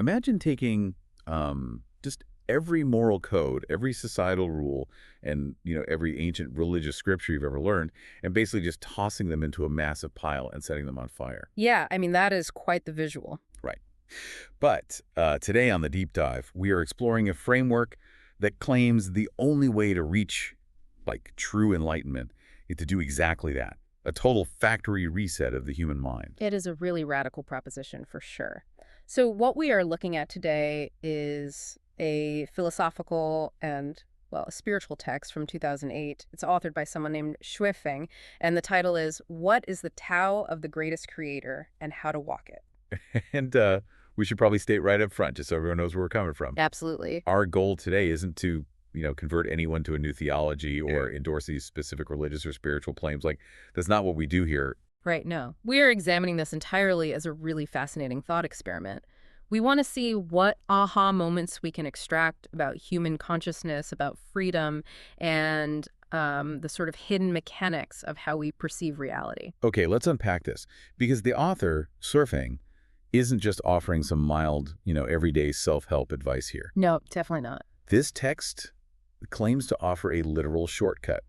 Imagine taking just every moral code, every societal rule, and every ancient religious scripture you've ever learned, and basically just tossing them into a massive pile and setting them on fire. Yeah, I mean, that is quite the visual. Right. But today on the deep dive, we are exploring a framework that claims the only way to reach true enlightenment is to do exactly that. A total factory reset of the human mind. It is a really radical proposition for sure. So what we are looking at today is a philosophical and, well, a spiritual text from 2008. It's authored by someone named Shui, and the title is What is the Tao of the Greatest Creator and How to Walk It? And we should probably state right up front, just so everyone knows where we're coming from. Absolutely. Our goal today isn't to convert anyone to a new theology or endorse these specific religious or spiritual claims. That's not what we do here. Right, no. We are examining this entirely as a really fascinating thought experiment. We want to see what aha moments we can extract about human consciousness, about freedom, and the sort of hidden mechanics of how we perceive reality. Okay, let's unpack this. Because the author, Surfing, isn't just offering some mild, everyday self-help advice here. No, definitely not. This text claims to offer a literal shortcut,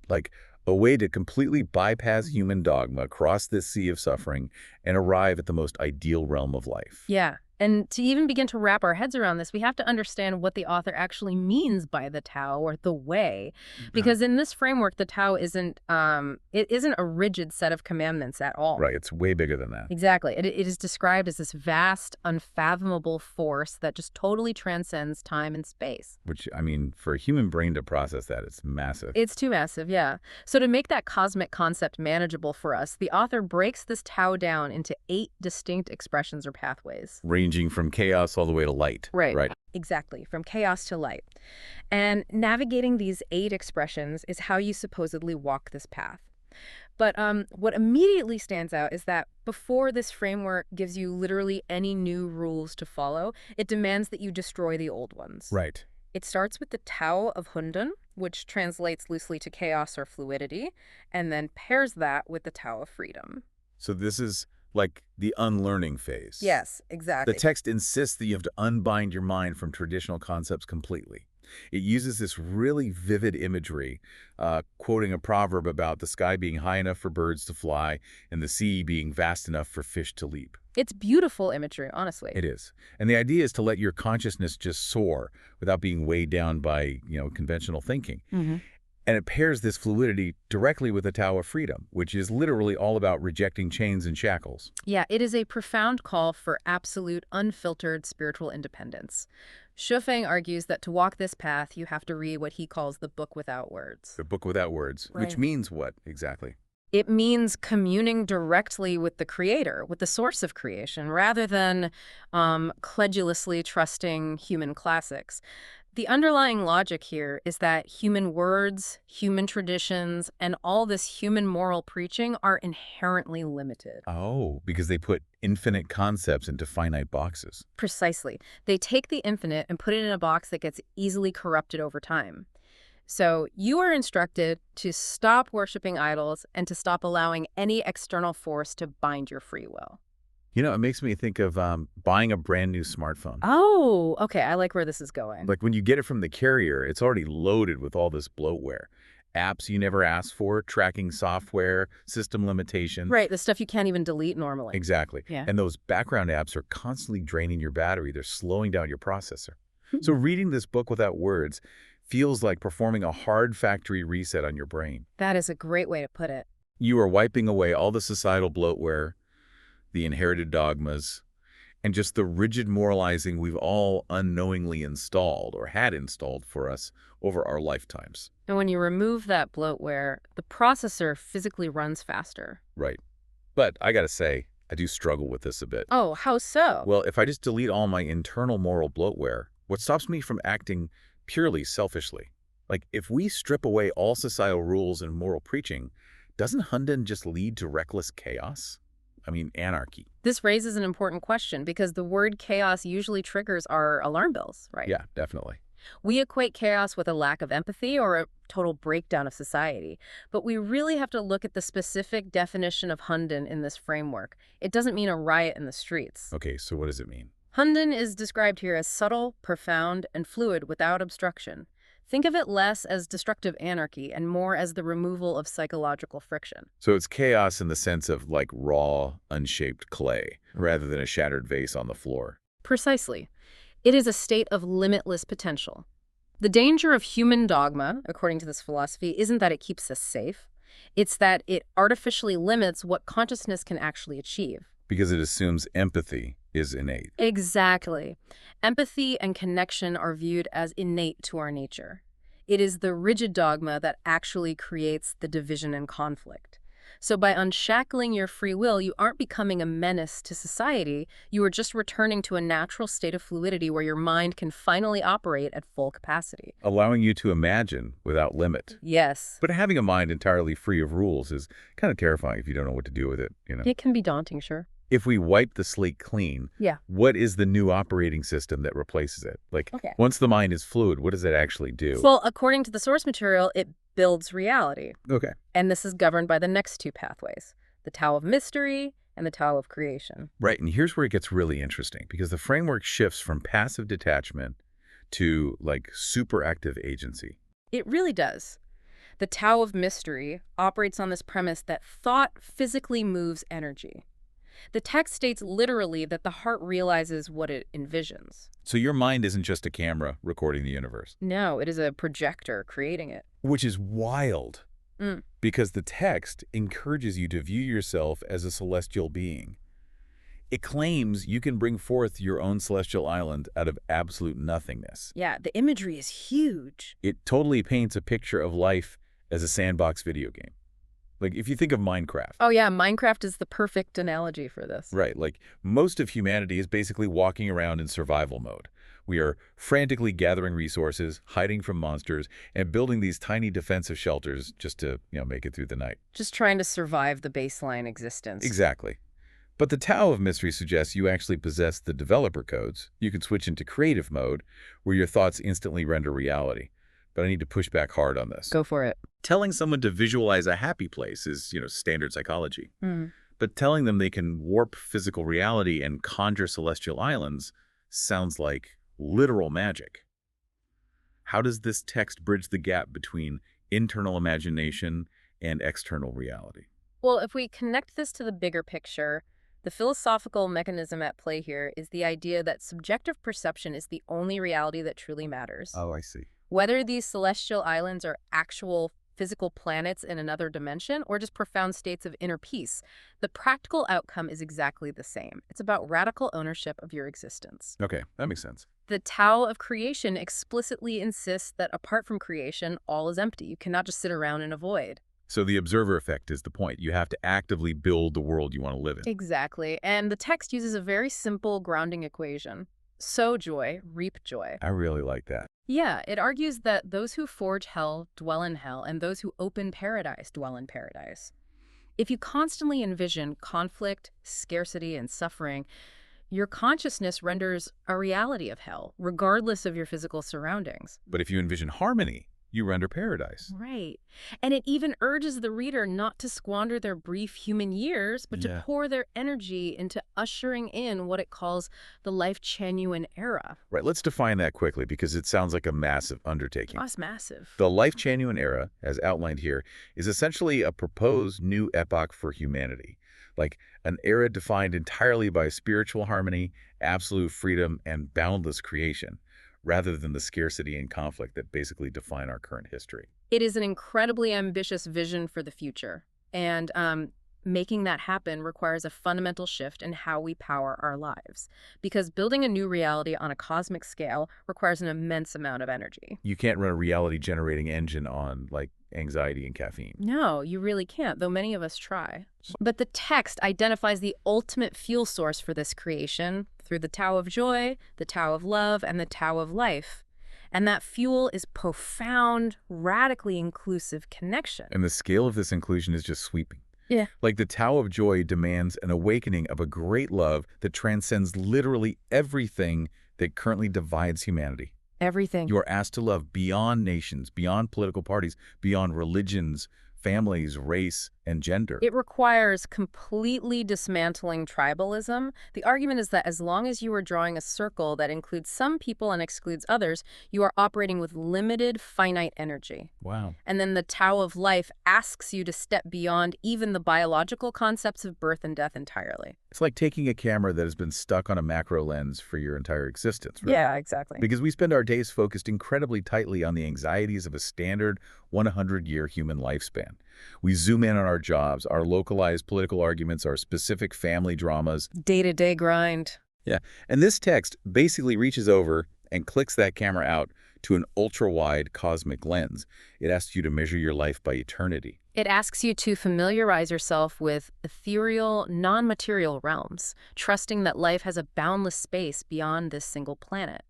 like a way to completely bypass human dogma, cross this sea of suffering, and arrive at the most ideal realm of life. Yeah. And to even begin to wrap our heads around this, we have to understand what the author actually means by the Tao or the way. Because in this framework, the Tao isn't a rigid set of commandments at all. Right. It's way bigger than that. Exactly. It is described as this vast, unfathomable force that just totally transcends time and space. Which, I mean, for a human brain to process that, it's massive. It's too massive, yeah. So to make that cosmic concept manageable for us, the author breaks this Tao down into 8 distinct expressions or pathways. Ranging from chaos all the way to light. Right. Exactly, from chaos to light. And navigating these 8 expressions is how you supposedly walk this path. But what immediately stands out is that before this framework gives you literally any new rules to follow, it demands that you destroy the old ones. Right. It starts with the Tao of Hunden, which translates loosely to chaos or fluidity, and then pairs that with the Tao of Freedom. So this is like the unlearning phase. Yes, exactly. The text insists that you have to unbind your mind from traditional concepts completely. It uses this really vivid imagery, quoting a proverb about the sky being high enough for birds to fly and the sea being vast enough for fish to leap. It's beautiful imagery, honestly. It is. And the idea is to let your consciousness just soar without being weighed down by, conventional thinking. Mm-hmm. And it pairs this fluidity directly with the Tao of Freedom, which is literally all about rejecting chains and shackles. Yeah, it is a profound call for absolute, unfiltered spiritual independence. Shui argues that to walk this path, you have to read what he calls the book without words. The book without words, Right. which means what exactly? It means communing directly with the creator, with the source of creation, rather than credulously trusting human classics. The underlying logic here is that human words, human traditions, and all this human moral preaching are inherently limited. Oh, because they put infinite concepts into finite boxes. Precisely. They take the infinite and put it in a box that gets easily corrupted over time. So you are instructed to stop worshiping idols and to stop allowing any external force to bind your free will. It makes me think of buying a brand new smartphone. Oh, okay. I like where this is going. Like when you get it from the carrier, it's already loaded with all this bloatware. Apps you never asked for, tracking software, system limitations. Right, the stuff you can't even delete normally. Exactly. Yeah. And those background apps are constantly draining your battery. They're slowing down your processor. So reading this book without words feels like performing a hard factory reset on your brain. That is a great way to put it. You are wiping away all the societal bloatware, the inherited dogmas, and just the rigid moralizing we've all unknowingly installed or had installed for us over our lifetimes. And when you remove that bloatware, the processor physically runs faster. Right. But I gotta say, I do struggle with this a bit. Oh, how so? Well, if I just delete all my internal moral bloatware, what stops me from acting purely selfishly? Like, if we strip away all societal rules and moral preaching, doesn't Hunden just lead to reckless chaos? I mean, anarchy. This raises an important question because the word chaos usually triggers our alarm bells, right? Yeah, definitely. We equate chaos with a lack of empathy or a total breakdown of society. But we really have to look at the specific definition of Hunden in this framework. It doesn't mean a riot in the streets. Okay, so what does it mean? Hunden is described here as subtle, profound, and fluid without obstruction. Think of it less as destructive anarchy and more as the removal of psychological friction. So it's chaos in the sense of like raw, unshaped clay, rather than a shattered vase on the floor. Precisely. It is a state of limitless potential. The danger of human dogma, according to this philosophy, isn't that it keeps us safe. It's that it artificially limits what consciousness can actually achieve. Because it assumes empathy is innate. Exactly. Empathy and connection are viewed as innate to our nature. It is the rigid dogma that actually creates the division and conflict. So by unshackling your free will, you aren't becoming a menace to society. You are just returning to a natural state of fluidity where your mind can finally operate at full capacity. Allowing you to imagine without limit. Yes. But having a mind entirely free of rules is kind of terrifying if you don't know what to do with it, It can be daunting, sure. If we wipe the slate clean, Yeah. what is the new operating system that replaces it? Like, Okay. once the mind is fluid, what does it actually do? Well, according to the source material, it builds reality. Okay. And this is governed by the next two pathways, the Tao of Mystery and the Tao of Creation. Right, and here's where it gets really interesting, because the framework shifts from passive detachment to, like, superactive agency. It really does. The Tao of Mystery operates on this premise that thought physically moves energy. The text states literally that the heart realizes what it envisions. So your mind isn't just a camera recording the universe. No, it is a projector creating it. Which is wild, Mm. because the text encourages you to view yourself as a celestial being. It claims you can bring forth your own celestial island out of absolute nothingness. Yeah, the imagery is huge. It totally paints a picture of life as a sandbox video game. Like, if you think of Minecraft. Oh yeah, Minecraft is the perfect analogy for this. Right, like, most of humanity is basically walking around in survival mode. We are frantically gathering resources, hiding from monsters, and building these tiny defensive shelters just to, make it through the night. Just trying to survive the baseline existence. Exactly. But the Tao of Mystery suggests you actually possess the developer codes. You can switch into creative mode, where your thoughts instantly render reality. But I need to push back hard on this. Go for it. Telling someone to visualize a happy place is, standard psychology. But telling them they can warp physical reality and conjure celestial islands sounds like literal magic. How does this text bridge the gap between internal imagination and external reality? Well, if we connect this to the bigger picture, the philosophical mechanism at play here is the idea that subjective perception is the only reality that truly matters. Oh, I see. Whether these celestial islands are actual physical planets in another dimension or just profound states of inner peace, the practical outcome is exactly the same. It's about radical ownership of your existence. Okay, that makes sense. The Tao of Creation explicitly insists that apart from creation, all is empty. You cannot just sit around in a void. So the observer effect is the point. You have to actively build the world you want to live in. Exactly. And the text uses a very simple grounding equation. Sow joy, reap joy. I really like that. Yeah, it argues that those who forge hell dwell in hell, and those who open paradise dwell in paradise. If you constantly envision conflict, scarcity, and suffering, your consciousness renders a reality of hell, regardless of your physical surroundings. But if you envision harmony, you render paradise. Right. And it even urges the reader not to squander their brief human years, but to pour their energy into ushering in what it calls the Lifechanyuan era. Right, let's define that quickly because it sounds like a massive undertaking. That's massive. The Lifechanyuan era, as outlined here, is essentially a proposed new epoch for humanity. Like an era defined entirely by spiritual harmony, absolute freedom, and boundless creation, rather than the scarcity and conflict that basically define our current history. It is an incredibly ambitious vision for the future, and making that happen requires a fundamental shift in how we power our lives, because building a new reality on a cosmic scale requires an immense amount of energy. You can't run a reality-generating engine on, like, anxiety and caffeine. No, you really can't, though many of us try. But the text identifies the ultimate fuel source for this creation through the Tao of Joy, the Tao of Love, and the Tao of Life. And that fuel is profound, radically inclusive connection. And the scale of this inclusion is just sweeping. Yeah. Like the Tao of Joy demands an awakening of a great love that transcends literally everything that currently divides humanity. Everything. You are asked to love beyond nations, beyond political parties, beyond religions, families, race, and gender. It requires completely dismantling tribalism. The argument is that as long as you are drawing a circle that includes some people and excludes others, you are operating with limited, finite energy. Wow. And then the Tao of Life asks you to step beyond even the biological concepts of birth and death entirely. It's like taking a camera that has been stuck on a macro lens for your entire existence, right? Yeah, exactly. Because we spend our days focused incredibly tightly on the anxieties of a standard 100-year human lifespan. We zoom in on our jobs, our localized political arguments, our specific family dramas. Day-to-day grind. Yeah, and this text basically reaches over and clicks that camera out to an ultra-wide cosmic lens. It asks you to measure your life by eternity. It asks you to familiarize yourself with ethereal, non-material realms, trusting that life has a boundless space beyond this single planet.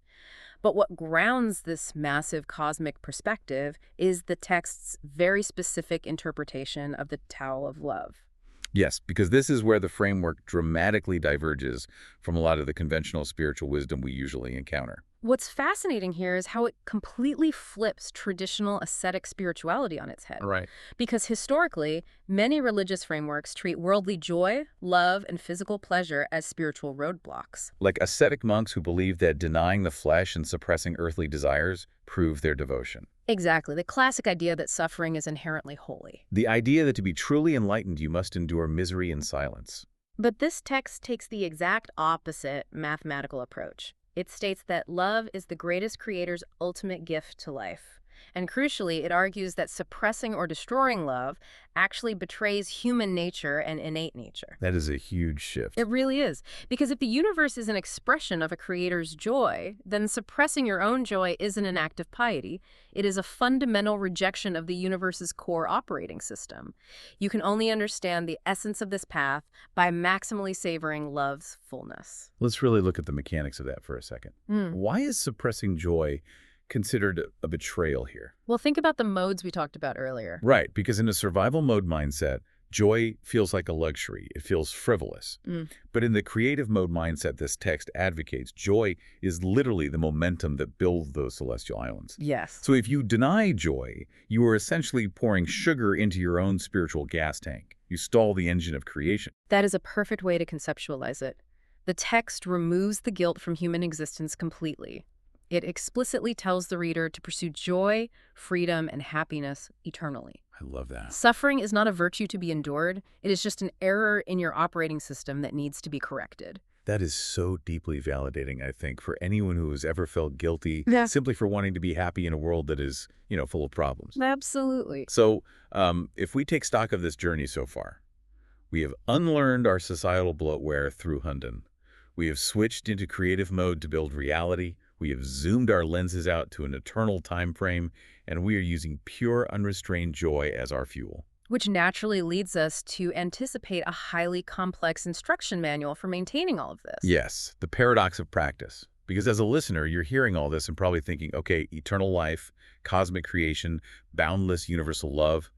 But what grounds this massive cosmic perspective is the text's very specific interpretation of the Tao of Love. Yes, because this is where the framework dramatically diverges from a lot of the conventional spiritual wisdom we usually encounter. What's fascinating here is how it completely flips traditional ascetic spirituality on its head. Right. Because historically, many religious frameworks treat worldly joy, love, and physical pleasure as spiritual roadblocks. Like ascetic monks who believe that denying the flesh and suppressing earthly desires prove their devotion. Exactly, the classic idea that suffering is inherently holy. The idea that to be truly enlightened, you must endure misery in silence. But this text takes the exact opposite mathematical approach. It states that love is the greatest creator's ultimate gift to life. And crucially, it argues that suppressing or destroying love actually betrays human nature and innate nature. That is a huge shift. It really is. Because if the universe is an expression of a creator's joy, then suppressing your own joy isn't an act of piety. It is a fundamental rejection of the universe's core operating system. You can only understand the essence of this path by maximally savoring love's fullness. Let's really look at the mechanics of that for a second. Why is suppressing joy considered a betrayal here? Well, think about the modes we talked about earlier. Right, because in a survival mode mindset, joy feels like a luxury. It feels frivolous. But in the creative mode mindset this text advocates, joy is literally the momentum that builds those celestial islands. Yes. So if you deny joy, you are essentially pouring sugar into your own spiritual gas tank. You stall the engine of creation. That is a perfect way to conceptualize it. The text removes the guilt from human existence completely. It explicitly tells the reader to pursue joy, freedom, and happiness eternally. I love that. Suffering is not a virtue to be endured. It is just an error in your operating system that needs to be corrected. That is so deeply validating, I think, for anyone who has ever felt guilty Yeah. simply for wanting to be happy in a world that is, full of problems. Absolutely. So if we take stock of this journey so far, we have unlearned our societal bloatware through Hunden. We have switched into creative mode to build reality. We have zoomed our lenses out to an eternal time frame, and we are using pure, unrestrained joy as our fuel. Which naturally leads us to anticipate a highly complex instruction manual for maintaining all of this. Yes, the paradox of practice. Because as a listener, you're hearing all this and probably thinking, okay, eternal life, cosmic creation, boundless universal love.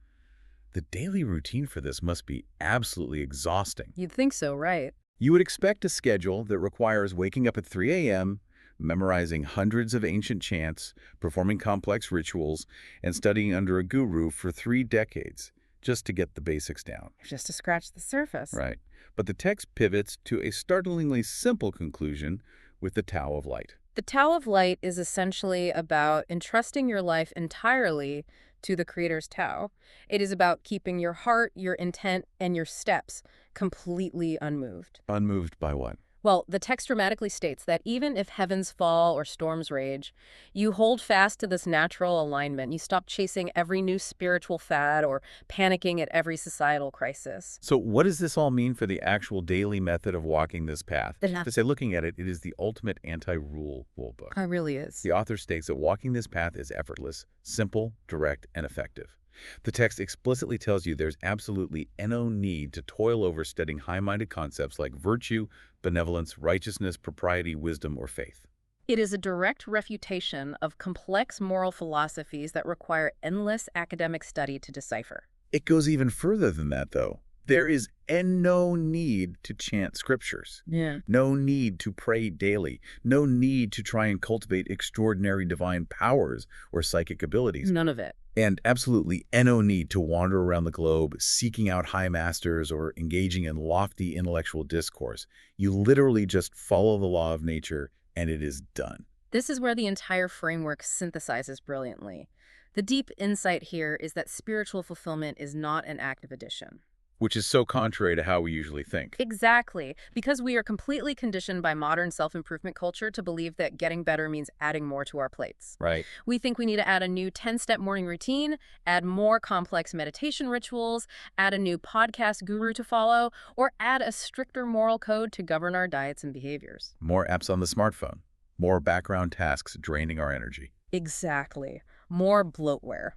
The daily routine for this must be absolutely exhausting. You'd think so, right? You would expect a schedule that requires waking up at 3 a.m., memorizing hundreds of ancient chants, performing complex rituals, and studying under a guru for 3 decades just to get the basics down. Just to scratch the surface. Right. But the text pivots to a startlingly simple conclusion with the Tao of Light. The Tao of Light is essentially about entrusting your life entirely to the Creator's Tao. It is about keeping your heart, your intent, and your steps completely unmoved. Unmoved by what? Well, the text dramatically states that even if heavens fall or storms rage, you hold fast to this natural alignment. You stop chasing every new spiritual fad or panicking at every societal crisis. So what does this all mean for the actual daily method of walking this path? Yeah. To say, looking at it, it is the ultimate anti-rule book. It really is. The author states that walking this path is effortless, simple, direct, and effective. The text explicitly tells you there's absolutely no need to toil over studying high-minded concepts like virtue, benevolence, righteousness, propriety, wisdom, or faith. It is a direct refutation of complex moral philosophies that require endless academic study to decipher. It goes even further than that, though. There is no need to chant scriptures, Yeah. no need to pray daily, no need to try and cultivate extraordinary divine powers or psychic abilities, None of it. and absolutely no need to wander around the globe seeking out high masters or engaging in lofty intellectual discourse. You literally just follow the law of nature and it is done. This is where the entire framework synthesizes brilliantly. The deep insight here is that spiritual fulfillment is not an act of addition. Which is so contrary to how we usually think. Exactly, because we are completely conditioned by modern self-improvement culture to believe that getting better means adding more to our plates. Right. We think we need to add a new 10-step morning routine, add more complex meditation rituals, add a new podcast guru to follow, or add a stricter moral code to govern our diets and behaviors. More apps on the smartphone, more background tasks draining our energy. Exactly. More bloatware.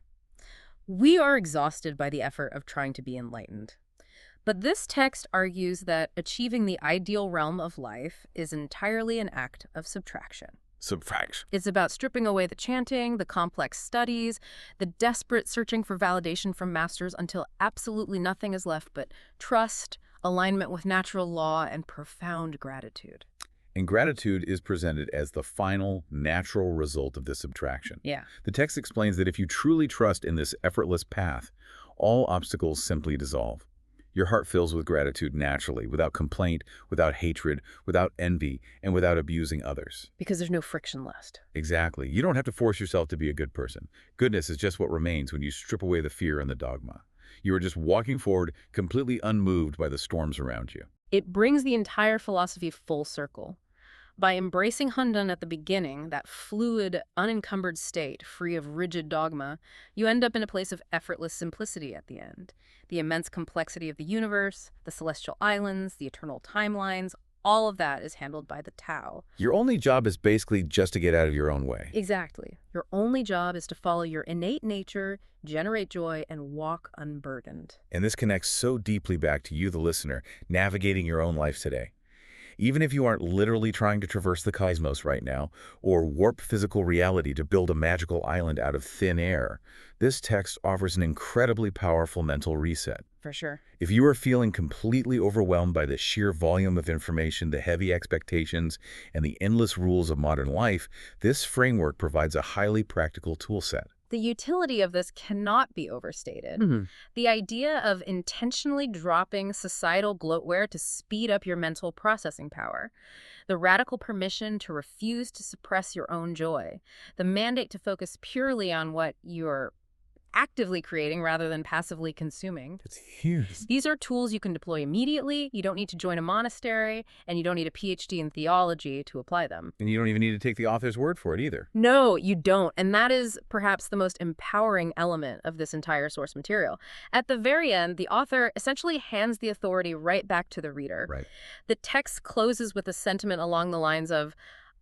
We are exhausted by the effort of trying to be enlightened. But this text argues that achieving the ideal realm of life is entirely an act of subtraction. Subtract. It's about stripping away the chanting, the complex studies, the desperate searching for validation from masters until absolutely nothing is left but trust, alignment with natural law, and profound gratitude. And gratitude is presented as the final, natural result of this subtraction. Yeah. The text explains that if you truly trust in this effortless path, all obstacles simply dissolve. Your heart fills with gratitude naturally, without complaint, without hatred, without envy, and without abusing others. Because there's no friction left. Exactly. You don't have to force yourself to be a good person. Goodness is just what remains when you strip away the fear and the dogma. You are just walking forward, completely unmoved by the storms around you. It brings the entire philosophy full circle. By embracing Hundan at the beginning, that fluid, unencumbered state, free of rigid dogma, you end up in a place of effortless simplicity at the end. The immense complexity of the universe, the celestial islands, the eternal timelines, all of that is handled by the Tao. Your only job is basically just to get out of your own way. Exactly. Your only job is to follow your innate nature, generate joy, and walk unburdened. And this connects so deeply back to you, the listener, navigating your own life today. Even if you aren't literally trying to traverse the cosmos right now, or warp physical reality to build a magical island out of thin air, this text offers an incredibly powerful mental reset. For sure. If you are feeling completely overwhelmed by the sheer volume of information, the heavy expectations, and the endless rules of modern life, this framework provides a highly practical toolset. The utility of this cannot be overstated. The idea of intentionally dropping societal bloatware to speed up your mental processing power, the radical permission to refuse to suppress your own joy, the mandate to focus purely on what you're actively creating rather than passively consuming. It's huge. These are tools you can deploy immediately. You don't need to join a monastery, and you don't need a PhD in theology to apply them. And you don't even need to take the author's word for it either. No, you don't. And that is perhaps the most empowering element of this entire source material. At the very end, the author essentially hands the authority right back to the reader. Right. The text closes with a sentiment along the lines of,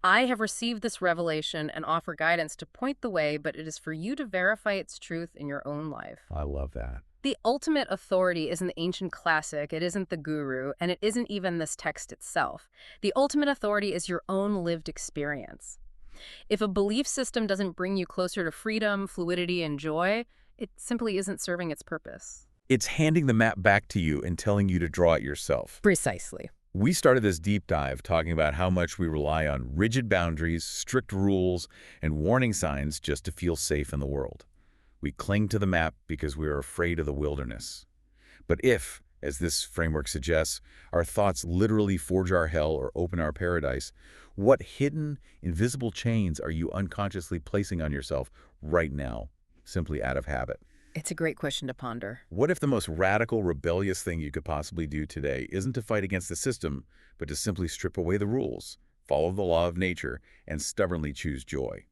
I have received this revelation and offer guidance to point the way, but it is for you to verify its truth in your own life. I love that. The ultimate authority isn't the ancient classic, it isn't the guru, and it isn't even this text itself. The ultimate authority is your own lived experience. If a belief system doesn't bring you closer to freedom, fluidity, and joy, it simply isn't serving its purpose. It's handing the map back to you and telling you to draw it yourself. Precisely. We started this deep dive talking about how much we rely on rigid boundaries, strict rules, and warning signs just to feel safe in the world. We cling to the map because we are afraid of the wilderness. But if, as this framework suggests, our thoughts literally forge our hell or open our paradise, what hidden, invisible chains are you unconsciously placing on yourself right now, simply out of habit? It's a great question to ponder. What if the most radical, rebellious thing you could possibly do today isn't to fight against the system, but to simply strip away the rules, follow the law of nature, and stubbornly choose joy?